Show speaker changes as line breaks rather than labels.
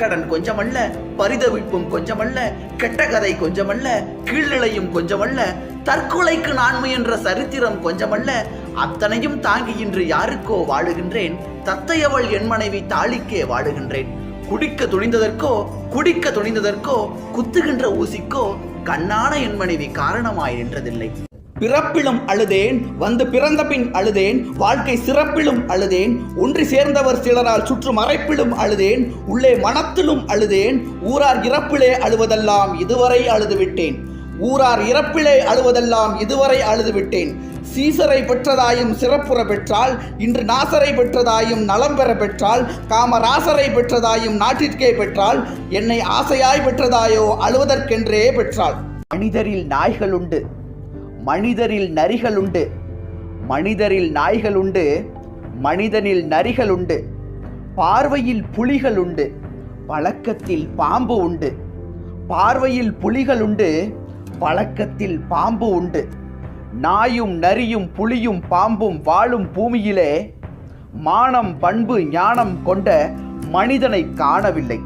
பணக்கடன் கொஞ்சமல்ல, பரிதவிப்பும் கொஞ்சமல்ல, கெட்ட கதை கொஞ்சமல்ல, கீழ்நிலையும் கொஞ்சமல்ல, தற்கொலைக்கு நான் முயன்ற சரித்திரம் கொஞ்சமல்ல. அத்தனையும் தாங்கி இன்று யாருக்கோ வாழுகின்றேன். தத்தையவள் என் மனைவி தாளிக்கே வாழுகின்றேன். குடிக்க துணிந்ததற்கோ குத்துகின்ற ஊசிக்கோ கண்ணான என் மனைவி காரணமாய் நின்றதில்லை. பிறப்பிலும் அழுதேன், வந்து பிறந்த பின் அழுதேன், வாழ்க்கை சிறப்பிலும் அழுதேன், ஒன்றி சேர்ந்தவர் சிலரால் சுற்றும் மறைப்பிலும் அழுதேன், உள்ளே மனத்திலும் அழுதேன். ஊரார் இறப்பிலே அழுவதெல்லாம் இதுவரை அழுதுவிட்டேன். சீசரை பெற்றதாயும் சிறப்புற பெற்றால், இன்று நாசரை பெற்றதாயும் நலம் பெற பெற்றால், காமராசரை பெற்றதாயும் நாட்டிற்கே பெற்றால், என்னை ஆசையாய் பெற்றதாயோ அழுவதற்கென்றே பெற்றாள். மனிதரில் நாய்கள் உண்டு, மனிதரில் நரிகள் உண்டு, மனிதரில் நாய்கள் உண்டு, மனிதனில் நரிகள் உண்டு. பார்வையில் புலிகள் உண்டு, பழக்கத்தில் பாம்பு உண்டு. பார்வையில் புலிகள் உண்டு, பழக்கத்தில் பாம்பு உண்டு. நாயும் நரியும் புலியும் பாம்பும் வாழும் பூமியிலே மானம் பண்பு ஞானம் கொண்ட மனிதனை காணவில்லை.